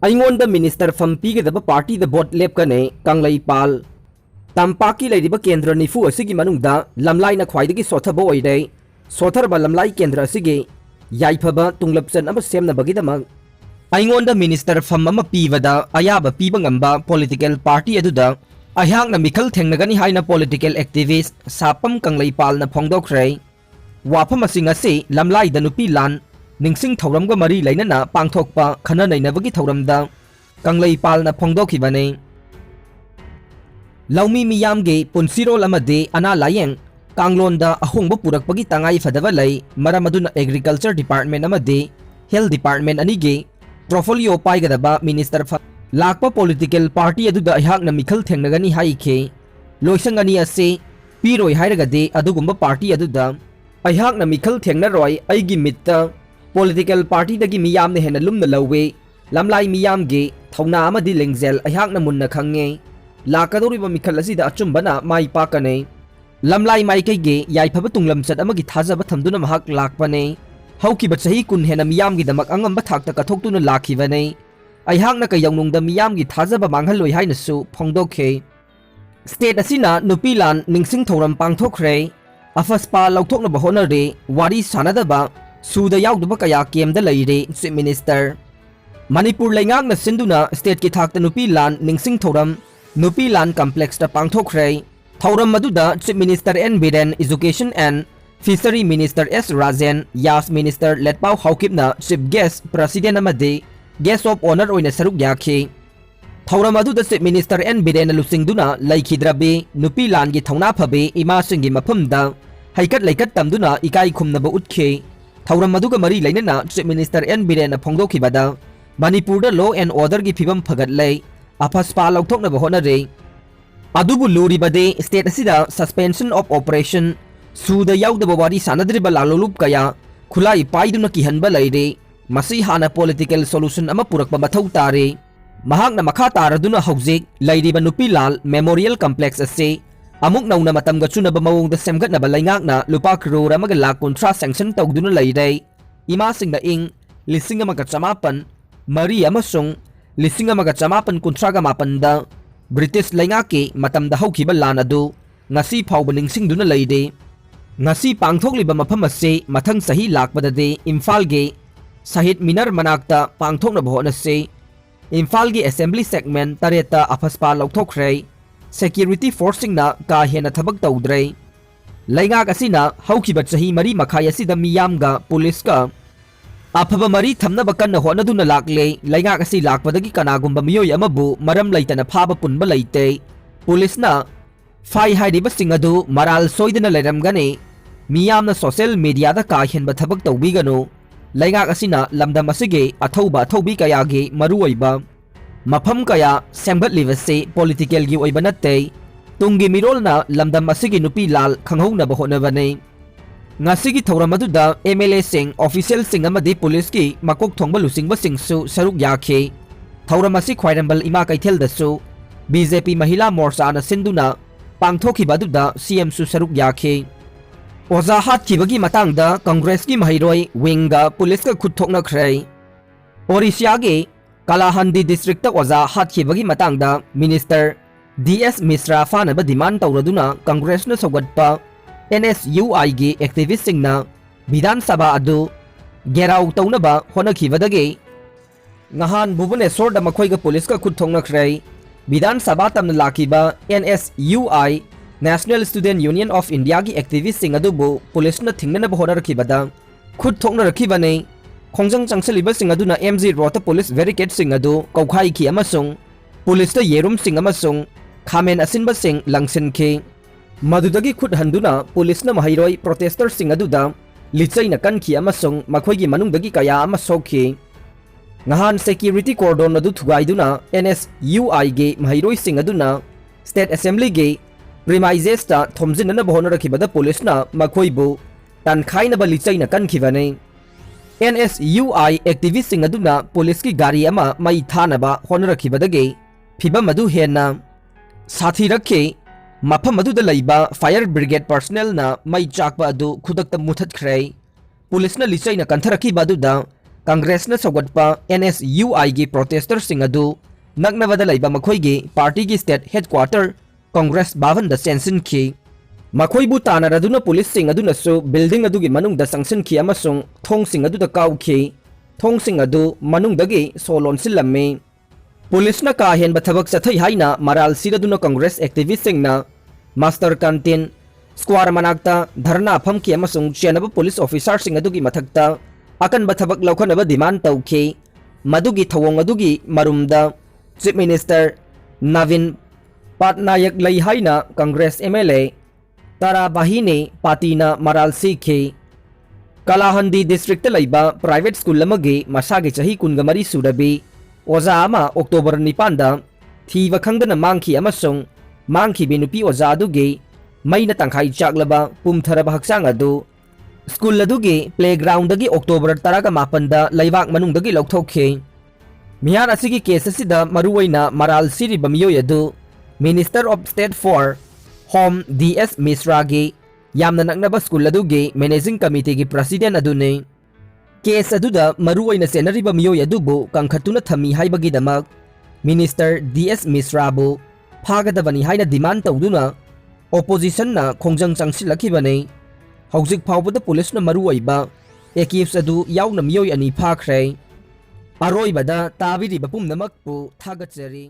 अइंगोंदा minister फम पीगदब party the vote लेपकने कांगलई पाल तंपाकी लेरिबा केंद्र निफु असिगी मनुंगदा लमलाइना ख्वाइदगी सोथबो ओइदे सोथरबा लमलाई केंद्र असिगी याइफबा तुंगलपसन अब सेमनबगिदमक अइंगोंदा मिनिस्टर फम अमा पीबदा अयाबा पीबा ngamba पॉलिटिकल पार्टी अदुदा अहांगना मिखल थेंगनगनी हाइना पॉलिटिकल एक्टिविस्ट सापम कांगलई पालना फोंगदोखरे वाफम असिंग असि लमलाइदा नुपी लान निंगसिंग थौरमगा मरी लैनना पांगथोकपा खना नैनबगी थौरमदा कांगलई पालना फोंगदोखिबने लौमी मियामगे पुनसिरोल अमदे अना लायेंग कांगलोंदा अहोंगबो पुरकपगी तंगाई फदबा लई मरम अदुना एग्रीकल्चर डिपार्टमेंट अमदे हेल्थ डिपार्टमेंट अनिगे ट्रोफोलियो पाइगदबा मिनिस्टर लाकपा पॉलिटिकल पार्टी अदुदा अहांगना मिखल थेंगनगनी हाइखे लोइसंगनी असे पीरोय हाइरगदे अदुगुंबा पार्टी अदुदा अहांगना मिखल थेंगनरोय अइगी मित्ता पॉलिटिकल पार्टी दगी मियामने हेना लुमना लौवे लमलाई मियामगे थौना अमदि लेंगजेल अहांगना मुन्ना खंगे लाकदोरिबा मिखल असिदा अचुंबना माई पाकने लमलाई माइकैगे याइफबा तुंगलमचत अमगी थाजबा थमदुना महक लाकपने हौकिबा चही कुन हेना मियामगी दमक अंगंबा थाकता कथोक्तुना लाखिबने अहांगना कयौनुंगदा मियामगी थाजबा मांगहलोय हाइनसु फोंगदोखे स्टेट असिना नुपीलान निंगसिंग थौरम पांगथोखरे अफस्पा लौथोकनबा होनरे वारी सानदबा सूदा याउदबा कया केमदा लैरे चीफ मिनिस्टर मणिपुर लेंगांगना सिंधुना स्टेट की थाकता नुपीलान निंगसिंग थौरम नुपीलान कॉम्प्लेक्स ता पांगथोखरे थौरम मदुदा chief minister N Biren education and fishery minister S Rajen यास मिनिस्टर लेटपाउ हाउकिपना चीफ गेस्ट प्रेसिडेंट अमदे गेस्ट ऑफ ऑनर ओइना सरुक याखि थौरम अदुदा चीफ मिनिस्टर एन बिरेन लुसिंगदुना लैखिद्रबे नुपीलान गी थौना फबे इमासिंगी मफमदा हैकत लैकत तमदुना इकाई खुमनबा उतखे थौरम अदुगा मरी लैनना चीफ मिनिस्टर एन बिरेन फोंगदोखिबदा मणिपुर लॉ एंड ऑर्डर की फिवम फगतले अफस्पा लौथोकनबा होनरे अदुबु लूरिबदे स्टेट असिदा सस्पेंशन ऑफ ऑपरेशन सूदा याउदबा वारी सानद्रिबा लालोलुप कया खुलाई पाइदुना किहनबा लैरे मसी हाना पॉलिटिकल सोल्यूशन अमा पुरकबा मथौ तारे महाकना मखा तारदुना हौजिक लैरिबा नुपीलाल मेमोरियल कॉम्प्लेक्स असे अमुक नौना मतमगा चुनबा मवोंगदा सेमगतनबा लैंगाकना लुपा करोड़ अमगा लाख 50 सैंक्शन तौदुना लैरे इमासिंगदा इंग लिसिंग अमगा चमापन मरी अमसुंग लिसिंग अमगा चमापन 50 मापनदा ब्रिटिश लैंगाके मतमदा हौखिबा लान अदु ngasi फाउबा निंगसिंगदुना लैरे ngasi पांगथोकलिबा मफम असे मथंग सही लाकपददे इम्फाल गे शहीद मिनर मनाक्ता पांगथोकनबा होनसे इम्फाल गे असेंबली सेगमेंट तरेता अफस्पा लौथोखरे सेक्यूरिटी फोर्सिंगना का हेना थबक तौद्रे लैंगाक असिना हौखिबा चही मरी मखाय असिदा मियामगा पुलिसका अफबा मरी थमनबा कन्ना होनदुना लाकले लैंगाक असि लाकपदगी कनागुंबा मियोय अमबु मरम लैतना फाबा पुनबा लैते पुलिसना फाई हाइरिबा सिंग अदु मराल सोइदना लेरमगने मियामना सोशल मीडिया दा का हेनबा थबक तौबिगनो लैंगाक असिना लमदम असिगे अथौबा थौबी कयागे मरुओइबा मफम कया सेमगतलिबसे पॉलिटिकल गी ओइबा नत्ते तुंगी मिरोलना लमदम असिगे नुपी लाल खंगहौनबा होनबने ngasi थौरम अदुदा एमएलए सिंग ऑफिशियल सिंग अमदि पुलिस की मकोक थोंबा लुसिंगबा सिंगसु सरुक याखे थौरम असि ख्वाइरंबल इमा कैथेल दसु बीजेपी महिला मोर्चा ना सिंधुना पांगथोखिबा अदुदा सीएम सु सरुक याखे ओजा हातखिबगी मतंगदा कांग्रेस की महिरोय विंगा पुलिस का खुदथोकनख्रे ओडिशा गे कालाहंदी डिस्ट्रिक्ट ओजा हातखिबगी मतंगदा मिनिस्टर डीएस मिश्रा फानबा डिमांड तौरदुना कांग्रेस न सौगतपा NSUI गे एक्टिविस्ट सिंगना विधान सभा अदु गेराउ तौनबा होनखिबदगे ngहान भुवनेश्वर दा मखोइगा पुलिस का खुदथोकनख्रे विधान सभा तमना लाखिबा NSUI national student union of India की एक्टिविस्ट सिंग अदुबु पुलिस न थिंगनबा होनरखिबदा खुदथोकनरखिबने खोंजंग चंगसलिबा सिंग अदुना MG रोड पुलिस बैरिकेड सिंग अदु कौखाइखि अमसुंग पुलिस ता येरुम सिंग अमसुंग खामेन असिनबा सिंग लंगसिनखि मदुदगी खुद हंदुना पुलिस न महिरोय प्रोटेस्टर सिंग अदुदा लिचैना कनखि अमसुंग मखोइगी मनुंगदगी कया अमा सोखि ngहान सिक्योरिटी कोर्डोन अदु थुगाइदुना NSUI गे महिरोय सिंग अदुना स्टेट असेंबली गे प्रीमाइजेस ता थोमजिनना बहोनरखिबदा पुलिस न मखोइबु तनखाइनबा लिचैना कनखिबने NSUI एक्टिविस्ट सिंग अदुना पुलिस की गाड़ी अमा मई थानबा होनरखिबदगे फिबम अदु हेना साथी रखे मफम अदुदा लैबा फायर ब्रिगेड पर्सनल ना मई चाकबा अदु खुदक्ता मुथतख्रे पुलिस न लिचैना कंथरखिबा अदुदा कांग्रेसना सौगटपा NSUI गी प्रोटेस्टरसिंग अदु नक्नबदा लैबा मखोइगी पार्टीगी स्टेट हेडक्वार्टर कांग्रेस बावनदा सेंसिनखी मखोइबु तानारदुना पुलिससिंग अदुनसु बिल्डिंग अदुगी मनुंगदा संगसिनखी अमसुंग थोंगसिंग अदुदा काउखी थोंगसिंग अदु मनुंगदगी सोलोनसिलम्मी पुलिसना का हेनबा थबक चथै हाइना मराल सिरदुना कांग्रेस एक्टिविस्टसिंगना मास्टर कैंटीन स्क्वार मनाक्ता धरना फमकी अमसुंग चेनबा पुलिस ऑफिसरसिंग अदुगी मथक्ता अकनबा थबक लौखनबा डिमांड तौखी मदुगी थवोंग अदुगी मरुमदा चीफ मिनिस्टर नवीन पटनायक लई हाइना कांग्रेस MLA ताराबाहिनी पार्टीना मराल सीखी कलाहंदी डिस्ट्रिक्ट लैबा प्राइवेट स्कूल अमगी मसागी चही कुनगा मरी सुरबी ओजा अमा अक्टोबर 9 थीबा खंगदना मांखी अमसुंग मांखीबी नुपी ओजा अदुगी मैना तंखाई चाकलबा पुमथरबा हक्सांग अदु स्कूल अदुगी प्लेग्राउंडगी अक्टोबर 19 लैबाक मनुंगदगी लौथोखी मियार असिगी केस असिदा मरुवैना मराल सिरिबा मियोय अदु minister of state for home DS मिश्रागी यामना नक्नबा स्कूल अदुगी मैनेजिंग कमिटी की प्रेसिडेंट अदुने केस अदुदा मरुवैना सेनरिबा मियोय अदुबु कंखतुना थमी हाइबगीदमक मिनिस्टर DS मिश्राबु फागदबनी हाइना डिमांड तौदुना ओपोजिशनना खोंजंग चंगसिलखिबने हौजिक फावबदा पुलिसना मरुवैबा एकिप्स अदु यावना मियोय अनि फाख्रे अरोइबदा ताबिरिबा पुमनमकपु थागतजरी।